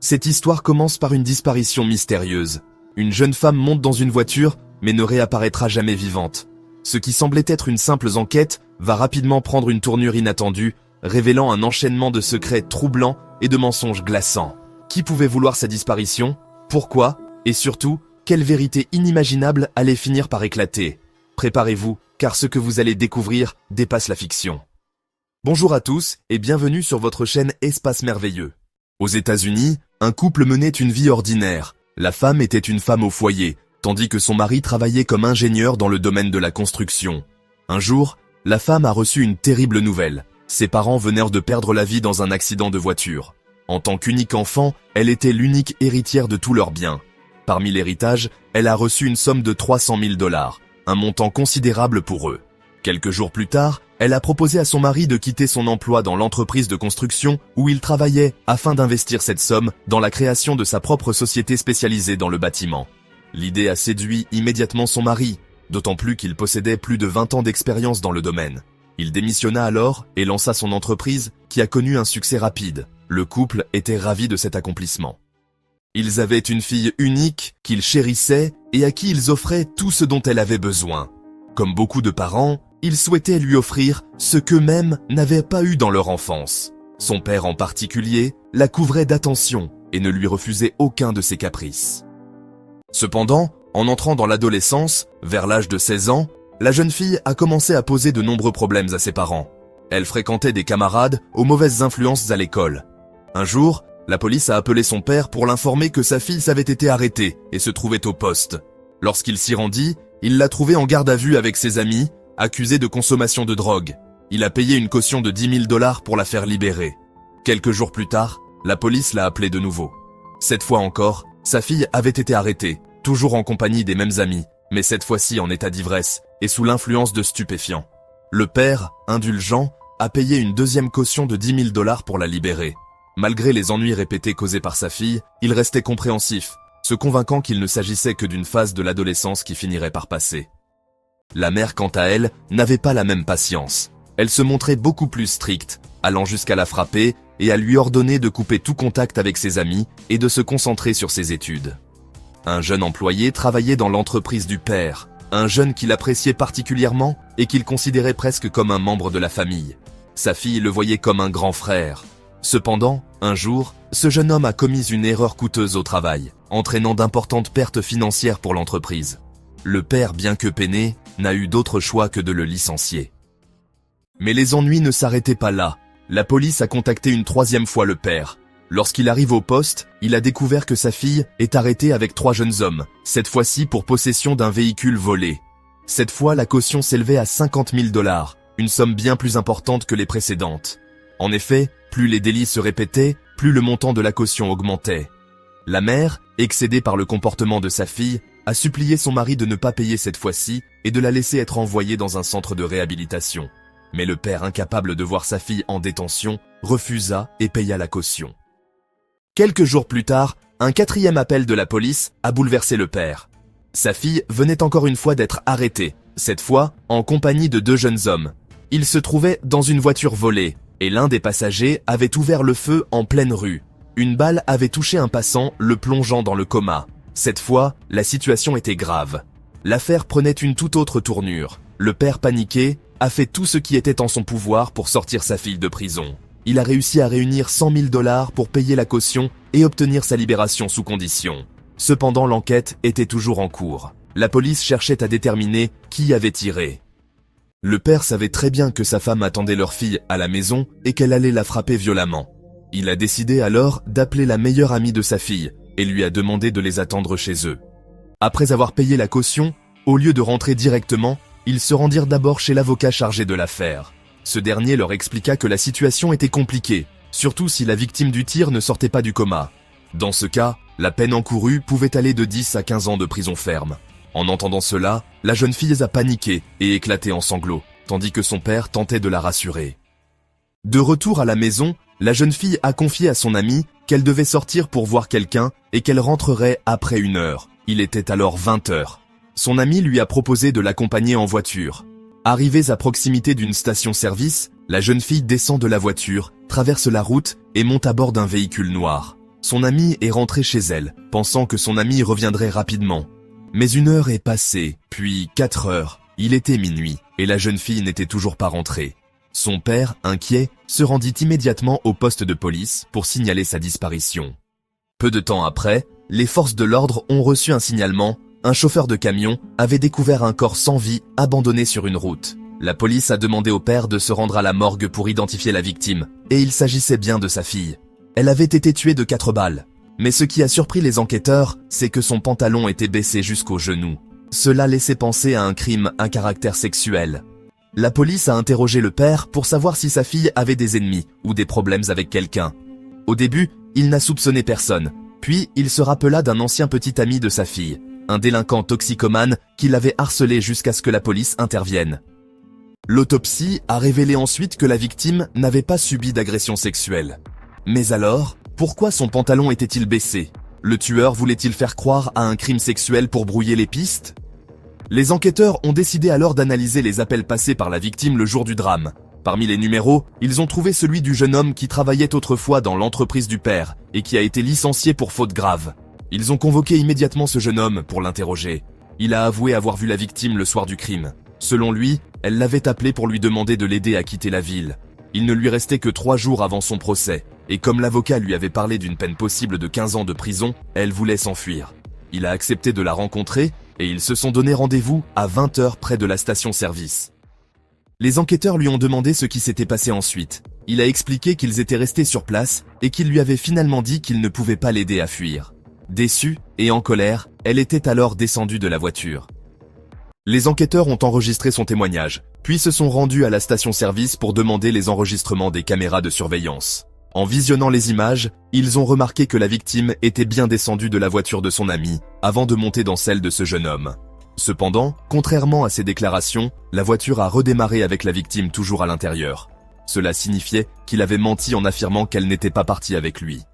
Cette histoire commence par une disparition mystérieuse. Une jeune femme monte dans une voiture, mais ne réapparaîtra jamais vivante. Ce qui semblait être une simple enquête va rapidement prendre une tournure inattendue, révélant un enchaînement de secrets troublants et de mensonges glaçants. Qui pouvait vouloir sa disparition? Pourquoi? Et surtout, quelle vérité inimaginable allait finir par éclater? Préparez-vous, car ce que vous allez découvrir dépasse la fiction. Bonjour à tous et bienvenue sur votre chaîne Espace Merveilleux. Aux États-Unis, un couple menait une vie ordinaire. La femme était une femme au foyer, tandis que son mari travaillait comme ingénieur dans le domaine de la construction. Un jour, la femme a reçu une terrible nouvelle. Ses parents venèrent de perdre la vie dans un accident de voiture. En tant qu'unique enfant, elle était l'unique héritière de tous leurs biens. Parmi l'héritage, elle a reçu une somme de 300 000 $, un montant considérable pour eux. Quelques jours plus tard, elle a proposé à son mari de quitter son emploi dans l'entreprise de construction où il travaillait afin d'investir cette somme dans la création de sa propre société spécialisée dans le bâtiment. L'idée a séduit immédiatement son mari, d'autant plus qu'il possédait plus de 20 ans d'expérience dans le domaine. Il démissionna alors et lança son entreprise qui a connu un succès rapide. Le couple était ravi de cet accomplissement. Ils avaient une fille unique qu'ils chérissaient et à qui ils offraient tout ce dont elle avait besoin. Comme beaucoup de parents, ils souhaitaient lui offrir ce qu'eux-mêmes n'avaient pas eu dans leur enfance. Son père en particulier la couvrait d'attention et ne lui refusait aucun de ses caprices. Cependant, en entrant dans l'adolescence, vers l'âge de 16 ans, la jeune fille a commencé à poser de nombreux problèmes à ses parents. Elle fréquentait des camarades aux mauvaises influences à l'école. Un jour, la police a appelé son père pour l'informer que sa fille avait été arrêtée et se trouvait au poste. Lorsqu'il s'y rendit, il l'a trouvée en garde à vue avec ses amis, accusée de consommation de drogue. Il a payé une caution de 10 000 $ pour la faire libérer. Quelques jours plus tard, la police l'a appelée de nouveau. Cette fois encore, sa fille avait été arrêtée, toujours en compagnie des mêmes amis, mais cette fois-ci en état d'ivresse et sous l'influence de stupéfiants. Le père, indulgent, a payé une deuxième caution de 10 000 $ pour la libérer. Malgré les ennuis répétés causés par sa fille, il restait compréhensif, se convainquant qu'il ne s'agissait que d'une phase de l'adolescence qui finirait par passer. La mère, quant à elle, n'avait pas la même patience. Elle se montrait beaucoup plus stricte, allant jusqu'à la frapper et à lui ordonner de couper tout contact avec ses amis et de se concentrer sur ses études. Un jeune employé travaillait dans l'entreprise du père, un jeune qu'il appréciait particulièrement et qu'il considérait presque comme un membre de la famille. Sa fille le voyait comme un grand frère. Cependant, un jour, ce jeune homme a commis une erreur coûteuse au travail, entraînant d'importantes pertes financières pour l'entreprise. Le père, bien que peiné, n'a eu d'autre choix que de le licencier. Mais les ennuis ne s'arrêtaient pas là. La police a contacté une troisième fois le père. Lorsqu'il arrive au poste, il a découvert que sa fille est arrêtée avec 3 jeunes hommes, cette fois-ci pour possession d'un véhicule volé. Cette fois, la caution s'élevait à 50 000 $, une somme bien plus importante que les précédentes. En effet, plus les délits se répétaient, plus le montant de la caution augmentait. La mère, excédée par le comportement de sa fille, a supplié son mari de ne pas payer cette fois-ci et de la laisser être envoyée dans un centre de réhabilitation. Mais le père, incapable de voir sa fille en détention, refusa et paya la caution. Quelques jours plus tard, un 4e appel de la police a bouleversé le père. Sa fille venait encore une fois d'être arrêtée, cette fois en compagnie de 2 jeunes hommes. Ils se trouvaient dans une voiture volée, et l'un des passagers avait ouvert le feu en pleine rue. Une balle avait touché un passant, le plongeant dans le coma. Cette fois, la situation était grave. L'affaire prenait une toute autre tournure. Le père, paniqué, a fait tout ce qui était en son pouvoir pour sortir sa fille de prison. Il a réussi à réunir 100 000 $ pour payer la caution et obtenir sa libération sous condition. Cependant, l'enquête était toujours en cours. La police cherchait à déterminer qui avait tiré. Le père savait très bien que sa femme attendait leur fille à la maison et qu'elle allait la frapper violemment. Il a décidé alors d'appeler la meilleure amie de sa fille et lui a demandé de les attendre chez eux. Après avoir payé la caution, au lieu de rentrer directement, ils se rendirent d'abord chez l'avocat chargé de l'affaire. Ce dernier leur expliqua que la situation était compliquée, surtout si la victime du tir ne sortait pas du coma. Dans ce cas, la peine encourue pouvait aller de 10 à 15 ans de prison ferme. En entendant cela, la jeune fille a paniqué et éclaté en sanglots, tandis que son père tentait de la rassurer. De retour à la maison, la jeune fille a confié à son amie qu'elle devait sortir pour voir quelqu'un et qu'elle rentrerait après 1 heure. Il était alors 20 heures. Son amie lui a proposé de l'accompagner en voiture. Arrivés à proximité d'une station-service, la jeune fille descend de la voiture, traverse la route et monte à bord d'un véhicule noir. son amie est rentrée chez elle, pensant que son ami reviendrait rapidement. Mais 1 heure est passée, puis 4 heures, il était minuit, et la jeune fille n'était toujours pas rentrée. Son père, inquiet, se rendit immédiatement au poste de police pour signaler sa disparition. Peu de temps après, les forces de l'ordre ont reçu un signalement. Un chauffeur de camion avait découvert un corps sans vie abandonné sur une route. La police a demandé au père de se rendre à la morgue pour identifier la victime, et il s'agissait bien de sa fille. Elle avait été tuée de 4 balles. Mais ce qui a surpris les enquêteurs, c'est que son pantalon était baissé jusqu'aux genoux. Cela laissait penser à un crime à caractère sexuel. La police a interrogé le père pour savoir si sa fille avait des ennemis ou des problèmes avec quelqu'un. Au début, il n'a soupçonné personne, puis il se rappela d'un ancien petit ami de sa fille, un délinquant toxicomane qui l'avait harcelé jusqu'à ce que la police intervienne. L'autopsie a révélé ensuite que la victime n'avait pas subi d'agression sexuelle. Mais alors, pourquoi son pantalon était-il baissé? Le tueur voulait-il faire croire à un crime sexuel pour brouiller les pistes? Les enquêteurs ont décidé alors d'analyser les appels passés par la victime le jour du drame. Parmi les numéros, ils ont trouvé celui du jeune homme qui travaillait autrefois dans l'entreprise du père et qui a été licencié pour faute grave. Ils ont convoqué immédiatement ce jeune homme pour l'interroger. Il a avoué avoir vu la victime le soir du crime. Selon lui, elle l'avait appelé pour lui demander de l'aider à quitter la ville. Il ne lui restait que 3 jours avant son procès, et comme l'avocat lui avait parlé d'une peine possible de 15 ans de prison, elle voulait s'enfuir. Il a accepté de la rencontrer, et ils se sont donné rendez-vous à 20 h près de la station-service. Les enquêteurs lui ont demandé ce qui s'était passé ensuite. Il a expliqué qu'ils étaient restés sur place, et qu'il lui avait finalement dit qu'il ne pouvait pas l'aider à fuir. Déçue et en colère, elle était alors descendue de la voiture. Les enquêteurs ont enregistré son témoignage, puis se sont rendus à la station-service pour demander les enregistrements des caméras de surveillance. En visionnant les images, ils ont remarqué que la victime était bien descendue de la voiture de son ami, avant de monter dans celle de ce jeune homme. Cependant, contrairement à ses déclarations, la voiture a redémarré avec la victime toujours à l'intérieur. Cela signifiait qu'il avait menti en affirmant qu'elle n'était pas partie avec lui.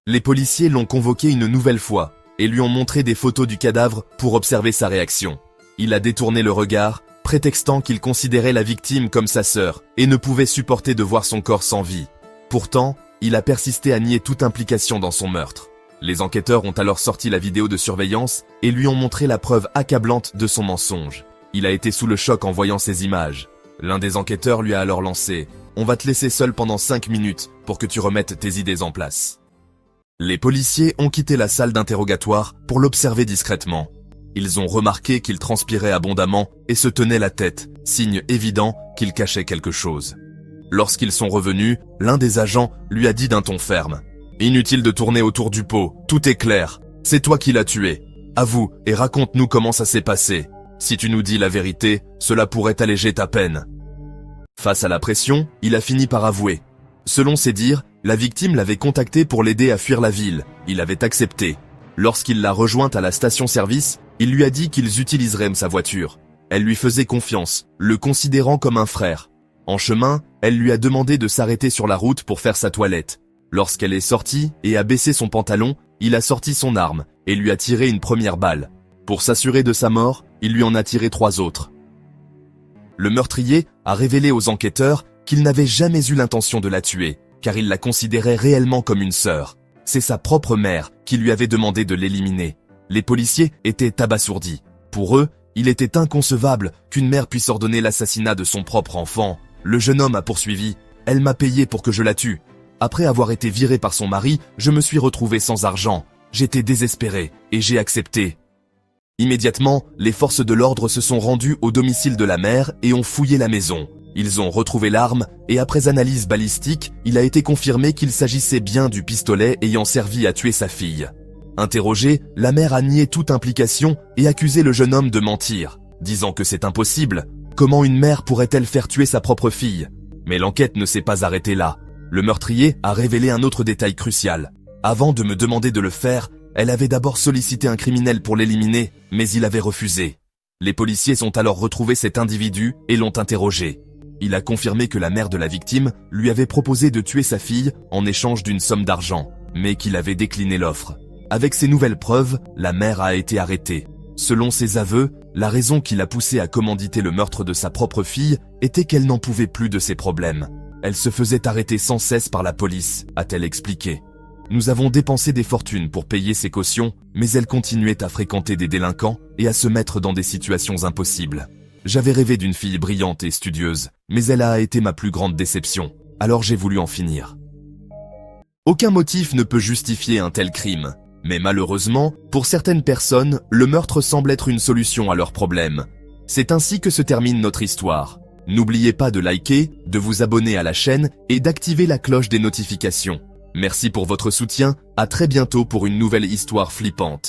Les policiers l'ont convoqué une nouvelle fois, et lui ont montré des photos du cadavre pour observer sa réaction. Il a détourné le regard, prétextant qu'il considérait la victime comme sa sœur et ne pouvait supporter de voir son corps sans vie. Pourtant, il a persisté à nier toute implication dans son meurtre. Les enquêteurs ont alors sorti la vidéo de surveillance et lui ont montré la preuve accablante de son mensonge. Il a été sous le choc en voyant ces images. L'un des enquêteurs lui a alors lancé « On va te laisser seul pendant 5 minutes pour que tu remettes tes idées en place ». Les policiers ont quitté la salle d'interrogatoire pour l'observer discrètement. Ils ont remarqué qu'il transpirait abondamment et se tenait la tête, signe évident qu'il cachait quelque chose. Lorsqu'ils sont revenus, l'un des agents lui a dit d'un ton ferme « Inutile de tourner autour du pot, tout est clair. C'est toi qui l'as tué. Avoue et raconte-nous comment ça s'est passé. Si tu nous dis la vérité, cela pourrait alléger ta peine. » Face à la pression, il a fini par avouer. Selon ses dires, la victime l'avait contacté pour l'aider à fuir la ville. Il avait accepté. Lorsqu'il l'a rejointe à la station-service, il lui a dit qu'ils utiliseraient sa voiture. Elle lui faisait confiance, le considérant comme un frère. En chemin, elle lui a demandé de s'arrêter sur la route pour faire sa toilette. Lorsqu'elle est sortie et a baissé son pantalon, il a sorti son arme et lui a tiré une première balle. Pour s'assurer de sa mort, il lui en a tiré 3 autres. Le meurtrier a révélé aux enquêteurs qu'il n'avait jamais eu l'intention de la tuer, car il la considérait réellement comme une sœur. C'est sa propre mère qui lui avait demandé de l'éliminer. Les policiers étaient abasourdis. Pour eux, il était inconcevable qu'une mère puisse ordonner l'assassinat de son propre enfant. Le jeune homme a poursuivi. « Elle m'a payé pour que je la tue. Après avoir été viré par son mari, je me suis retrouvé sans argent. J'étais désespéré et j'ai accepté. » Immédiatement, les forces de l'ordre se sont rendues au domicile de la mère et ont fouillé la maison. Ils ont retrouvé l'arme et après analyse balistique, il a été confirmé qu'il s'agissait bien du pistolet ayant servi à tuer sa fille. Interrogée, la mère a nié toute implication et accusé le jeune homme de mentir, disant que c'est impossible. Comment une mère pourrait-elle faire tuer sa propre fille? Mais l'enquête ne s'est pas arrêtée là. Le meurtrier a révélé un autre détail crucial. Avant de me demander de le faire, elle avait d'abord sollicité un criminel pour l'éliminer, mais il avait refusé. Les policiers ont alors retrouvé cet individu et l'ont interrogé. Il a confirmé que la mère de la victime lui avait proposé de tuer sa fille en échange d'une somme d'argent, mais qu'il avait décliné l'offre. Avec ces nouvelles preuves, la mère a été arrêtée. Selon ses aveux, la raison qui l'a poussée à commanditer le meurtre de sa propre fille était qu'elle n'en pouvait plus de ses problèmes. Elle se faisait arrêter sans cesse par la police, a-t-elle expliqué. Nous avons dépensé des fortunes pour payer ses cautions, mais elle continuait à fréquenter des délinquants et à se mettre dans des situations impossibles. J'avais rêvé d'une fille brillante et studieuse, mais elle a été ma plus grande déception, alors j'ai voulu en finir. Aucun motif ne peut justifier un tel crime, mais malheureusement, pour certaines personnes, le meurtre semble être une solution à leurs problèmes. C'est ainsi que se termine notre histoire. N'oubliez pas de liker, de vous abonner à la chaîne et d'activer la cloche des notifications. Merci pour votre soutien, à très bientôt pour une nouvelle histoire flippante.